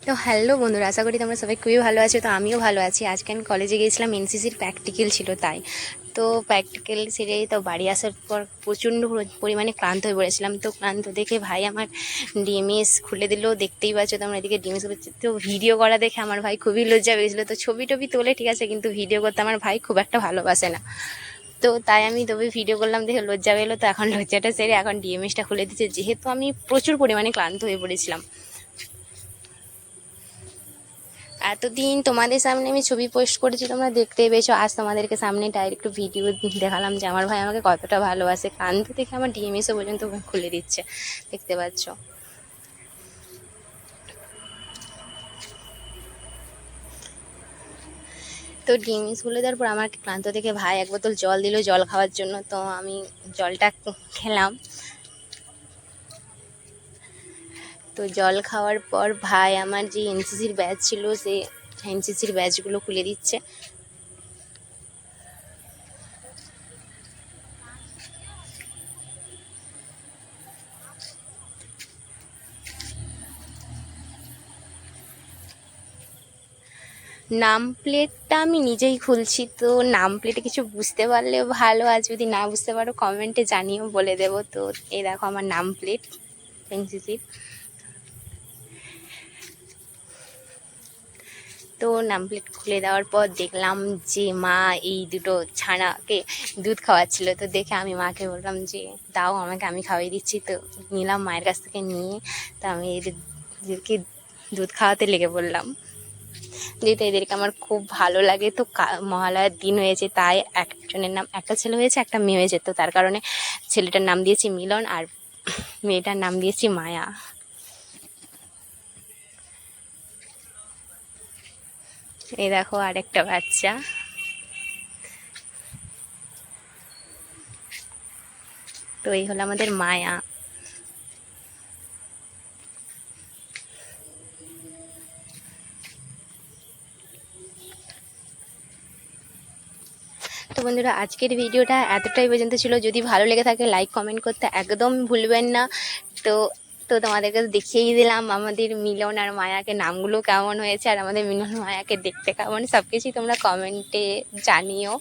তো হ্যালো বন্ধুরা, আশা করি তোমরা সবাই খুবই ভালো আছো। তো আমিও ভালো আছি। আজকে আমি কলেজে গিয়েছিলাম, এনসিসির প্র্যাকটিক্যাল ছিল তাই। তো প্র্যাকটিক্যাল সেরে তো বাড়ি আসার পর প্রচণ্ড পরিমাণে ক্লান্ত হয়ে পড়েছিলাম। তো ক্লান্ত দেখে ভাই আমার ডিএমএস খুলে দিল, দেখতেই পাচ্ছ তোমরা এদিকে ডিএমএস। তো ভিডিও করা দেখে আমার ভাই খুবই লজ্জা পেয়েছিলো। তো ছবি টবি তোলে ঠিক আছে, কিন্তু ভিডিও করতে আমার ভাই খুব একটা ভালোবাসে না। তো তাই আমি তবে ভিডিও করলাম দেখে লজ্জা পেলো। তো এখন লজ্জাটা সেরে এখন ডিএমএসটা খুলে দিচ্ছে, যেহেতু আমি প্রচুর পরিমাণে ক্লান্ত হয়ে পড়েছিলাম। এতদিন তোমাদের সামনে আমি ছবি পোস্ট করেছি, তোমরা দেখতে পেয়েছো। আজ তোমাদেরকে সামনে ডাইরেক্ট ভিডিও দেখালাম যে আমার ভাই আমাকে কতটা ভালোবাসে। কান্ত দেখে আমার ডিএমএসও পর্যন্ত খুলে দিচ্ছে, দেখতে পাচ্ছ। তো ডিএমএস খুলে দেওয়ার পর আমার ক্লান্ত দেখে ভাই এক বোতল জল দিল জল খাওয়ার জন্য। তো আমি জলটা খেলাম। তো জল খাওয়ার পর ভাই আমার যে এনসিসির ব্যাচ ছিল, সে এনসিসির ব্যাচগুলো খুলে দিচ্ছে। নাম প্লেটটা আমি নিজেই খুলছি। তো নাম প্লেটে কিছু বুঝতে পারলে ভালো, আর যদি না বুঝতে পারো কমেন্টে জানিয়েও বলে দেবো। তো এই দেখো আমার নাম প্লেট এনসিসির। তো নাম প্লেট খুলে দেওয়ার পর দেখলাম যে মা এই দুটো ছানাকে দুধ খাওয়াচ্ছিল। তো দেখে আমি মাকে বললাম যে দাও আমাকে, আমি খাওয়াই দিচ্ছি। তো নিলাম মায়ের কাছ থেকে নিয়ে। তো আমি এদেরকে দুধ খাওয়াতে লেগে পড়লাম, যেহেতু এদেরকে আমার খুব ভালো লাগে। তো মহালয়ার দিন হয়েছে, তাই একজনের নাম, একটা ছেলে হয়েছে একটা মেয়ে হয়েছে। তো তার কারণে ছেলেটার নাম দিয়েছি মিলন আর মেয়েটার নাম দিয়েছি মায়া। এই দেখো আরেকটা বাচ্চা। তো এই হলো আমাদের মায়া। তো বন্ধুরা, আজকের ভিডিওটা এতটাই পর্যন্ত ছিল। যদি ভালো লেগে থাকে লাইক কমেন্ট করতে একদম ভুলবেন না। তো তো তোমাদেরকে দেখিয়েই দিলাম আমাদের মিলন আর মায়াকে নামগুলো কেমন হয়েছে, আর আমাদের মিলন মায়াকে দেখতে কেমন, সব কিছুই তোমরা কমেন্টে জানিও।